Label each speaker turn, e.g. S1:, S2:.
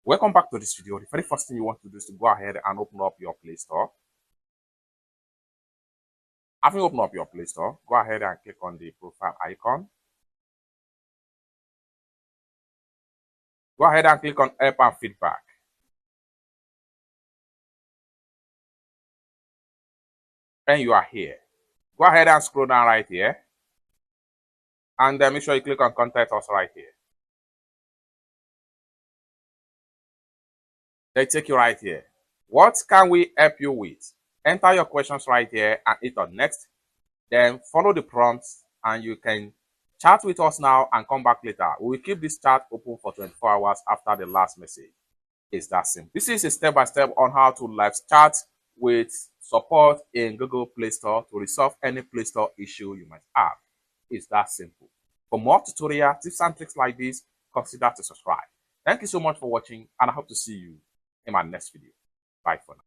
S1: Welcome back to this video. The very first thing you want to do is to go ahead and open up your Play Store. Having opened up your Play Store, go ahead and click on the profile icon. Go ahead and click on Help and Feedback. And you are here. Go ahead and scroll down right here. And then make sure you click on Contact Us right here. They take you right here. What can we help you with? Enter your questions right here and hit on Next. Then follow the prompts and you can chat with us now and come back later. We will keep this chat open for 24 hours after the last message. It's that simple. This is a step-by-step on how to live chat with support in Google Play Store to resolve any Play Store issue you might have. It's that simple. For more tutorial tips and tricks like this, consider to subscribe. Thank you so much for watching and I hope to see you in my next video. Bye for now.